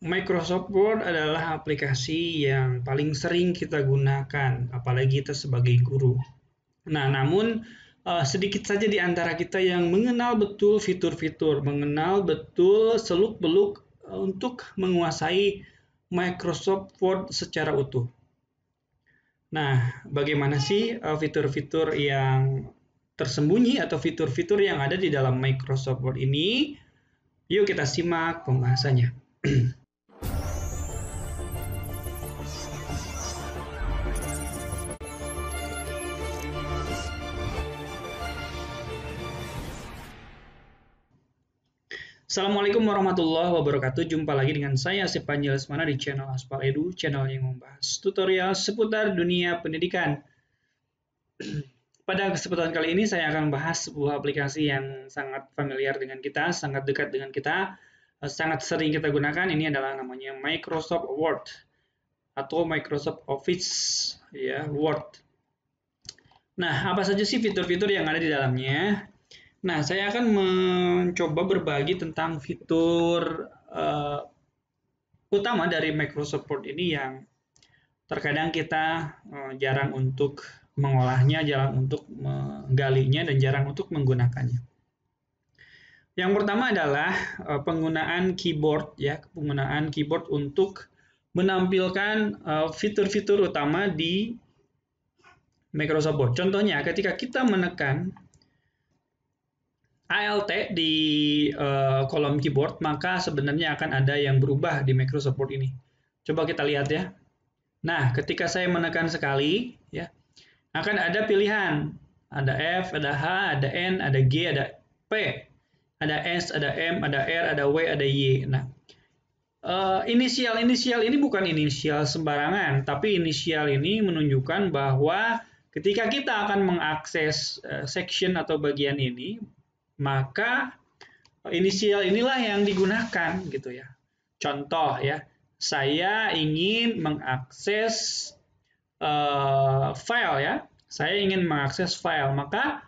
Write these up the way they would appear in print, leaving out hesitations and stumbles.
Microsoft Word adalah aplikasi yang paling sering kita gunakan, apalagi kita sebagai guru. Nah, namun sedikit saja di antara kita yang mengenal betul fitur-fitur, mengenal betul seluk-beluk untuk menguasai Microsoft Word secara utuh. Nah, bagaimana sih fitur-fitur yang tersembunyi atau fitur-fitur yang ada di dalam Microsoft Word ini? Yuk kita simak pembahasannya. Assalamualaikum warahmatullahi wabarakatuh. Jumpa lagi dengan saya Asif Panji Lesmana di channel Aspal Edu, channel yang membahas tutorial seputar dunia pendidikan. Pada kesempatan kali ini saya akan bahas sebuah aplikasi yang sangat familiar dengan kita, sangat dekat dengan kita, sangat sering kita gunakan. Ini adalah namanya Microsoft Word atau Microsoft Office ya, Word. Nah, apa saja sih fitur-fitur yang ada di dalamnya? Nah, saya akan mencoba berbagi tentang fitur utama dari Microsoft Word ini yang terkadang kita jarang untuk mengolahnya, jarang untuk menggalinya, dan jarang untuk menggunakannya. Yang pertama adalah penggunaan keyboard, ya, penggunaan keyboard untuk menampilkan fitur-fitur utama di Microsoft Word. Contohnya, ketika kita menekan Alt di kolom keyboard, maka sebenarnya akan ada yang berubah di Microsoft Word ini. Coba kita lihat ya. Nah, ketika saya menekan sekali, ya, akan ada pilihan. Ada F, ada H, ada N, ada G, ada P, ada S, ada M, ada R, ada W, ada Y. Nah, inisial ini bukan inisial sembarangan, tapi inisial ini menunjukkan bahwa ketika kita akan mengakses section atau bagian ini, maka inisial inilah yang digunakan gitu ya. Contoh ya, saya ingin mengakses file ya. Saya ingin mengakses file, maka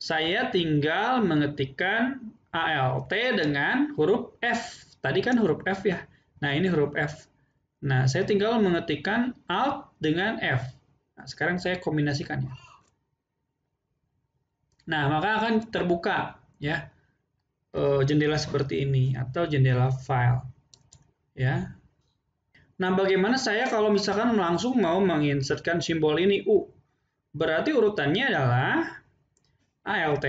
saya tinggal mengetikkan Alt dengan huruf F. Tadi kan huruf F ya. Nah, ini huruf F. Nah, saya tinggal mengetikkan Alt dengan F. Nah, sekarang saya kombinasikannya. Nah, maka akan terbuka ya jendela seperti ini atau jendela file ya. Nah, bagaimana saya kalau misalkan langsung mau menginsertkan simbol ini U? Berarti urutannya adalah Alt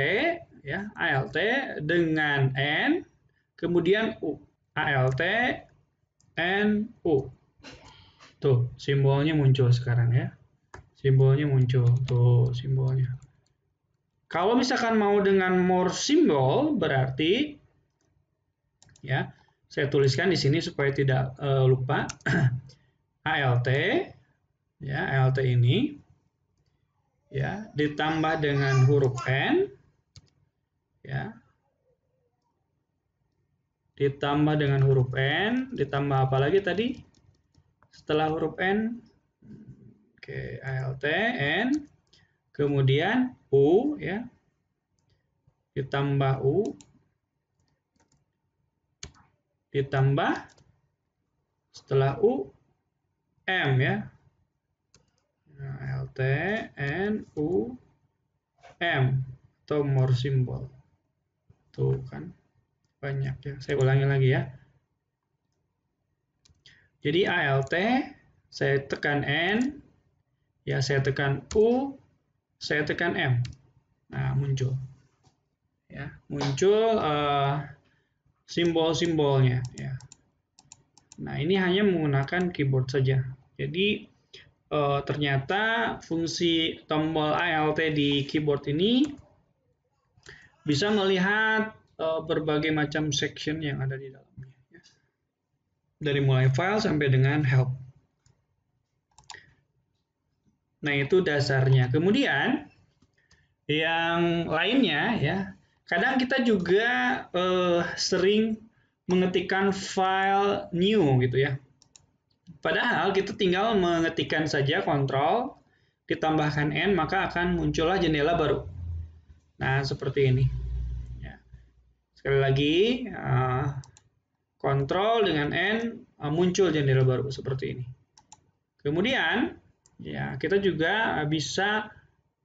ya, Alt dengan N, kemudian U. Alt N U. Tuh, simbolnya muncul sekarang ya. Simbolnya muncul, tuh simbolnya. Kalau misalkan mau dengan more symbol, berarti ya, saya tuliskan di sini supaya tidak lupa. Alt ya, Alt ini ya, ditambah dengan huruf N ya. Ditambah dengan huruf N, ditambah apa lagi tadi? Setelah huruf N, oke, Alt N, kemudian U ya, ditambah U, ditambah setelah U M ya. Nah, Alt N U M atau more symbol. Tuh kan banyak ya. Saya ulangi lagi ya. Jadi Alt saya tekan N ya, saya tekan U, saya tekan M. Nah, muncul. Ya, muncul simbol-simbolnya ya. Nah, ini hanya menggunakan keyboard saja. Jadi ternyata fungsi tombol Alt di keyboard ini bisa melihat berbagai macam section yang ada di dalamnya. Ya. Dari mulai file sampai dengan help. Nah, itu dasarnya. Kemudian yang lainnya ya, kadang kita juga sering mengetikkan file new gitu ya. Padahal kita tinggal mengetikkan saja Ctrl, ditambahkan N, maka akan muncullah jendela baru. Nah, seperti ini. Ya. Sekali lagi, Ctrl dengan N, muncul jendela baru seperti ini. Kemudian ya kita juga bisa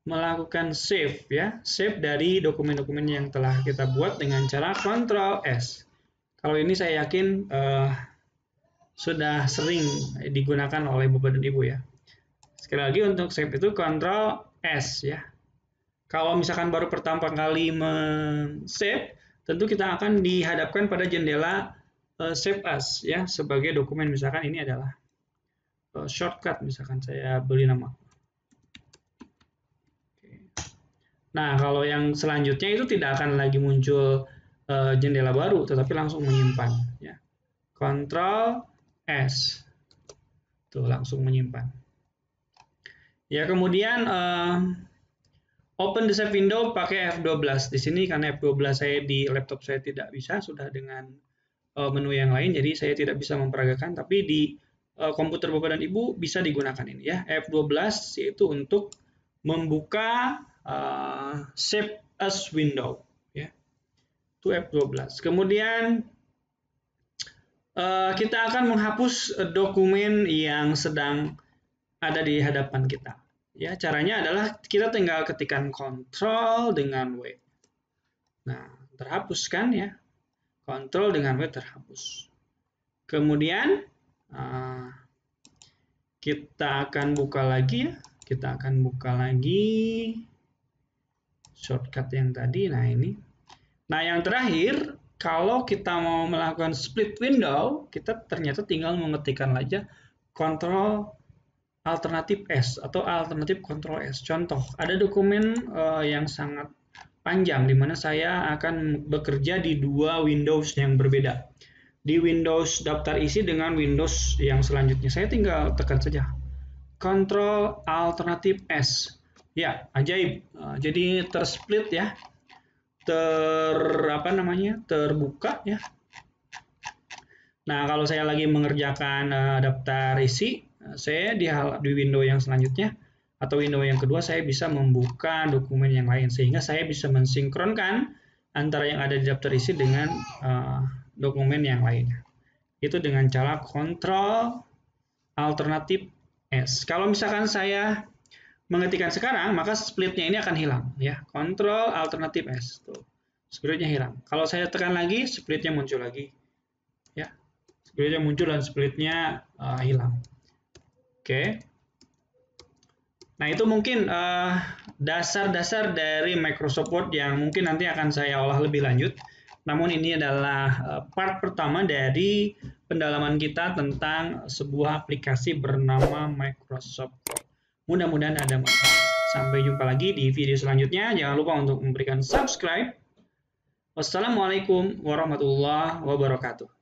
melakukan save ya, save dari dokumen-dokumen yang telah kita buat dengan cara Ctrl S. Kalau ini saya yakin sudah sering digunakan oleh Bapak dan Ibu ya. Sekali lagi untuk save itu Ctrl S ya. Kalau misalkan baru pertama kali men-save, tentu kita akan dihadapkan pada jendela Save As ya, sebagai dokumen. Misalkan ini adalah shortcut, misalkan saya beri nama. Nah, kalau yang selanjutnya itu tidak akan lagi muncul jendela baru, tetapi langsung menyimpan ya. Ctrl S. Tuh, langsung menyimpan. Ya, kemudian open the save window pakai F12. Di sini karena F12 saya di laptop saya tidak bisa, sudah dengan menu yang lain, jadi saya tidak bisa memperagakan, tapi di komputer Bapak dan Ibu bisa digunakan ini ya. F12 yaitu untuk membuka Save As window ya. Itu F12. Kemudian kita akan menghapus dokumen yang sedang ada di hadapan kita. Ya, caranya adalah kita tinggal ketikkan Ctrl dengan W. Nah, terhapus kan ya. Ctrl dengan W terhapus. Kemudian kita akan buka lagi ya. Kita akan buka lagi shortcut yang tadi. Nah, ini. Nah, yang terakhir, kalau kita mau melakukan split window, kita ternyata tinggal mengetikkan aja Ctrl alternatif S atau alternatif Ctrl S. Contoh, ada dokumen yang sangat panjang di mana saya akan bekerja di dua Windows yang berbeda. Di Windows daftar isi dengan Windows yang selanjutnya. Saya tinggal tekan saja Ctrl alternatif S. Ya, ajaib. Jadi tersplit ya. Terbuka ya. Nah, kalau saya lagi mengerjakan daftar isi, saya di window yang selanjutnya atau window yang kedua saya bisa membuka dokumen yang lain, sehingga saya bisa mensinkronkan antara yang ada di daftar isi dengan dokumen yang lainnya. Itu dengan cara Ctrl alternatif S. Kalau misalkan saya mengetikkan sekarang, maka splitnya ini akan hilang ya. Ctrl alternatif S. Tuh. Splitnya hilang. Kalau saya tekan lagi, splitnya muncul lagi. Ya. Splitnya muncul dan splitnya hilang. Oke. Nah, itu mungkin dasar-dasar dari Microsoft Word yang mungkin nanti akan saya olah lebih lanjut. Namun ini adalah part pertama dari pendalaman kita tentang sebuah aplikasi bernama Microsoft Word. Mudah-mudahan ada manfaat. Sampai jumpa lagi di video selanjutnya. Jangan lupa untuk memberikan subscribe. Wassalamualaikum warahmatullahi wabarakatuh.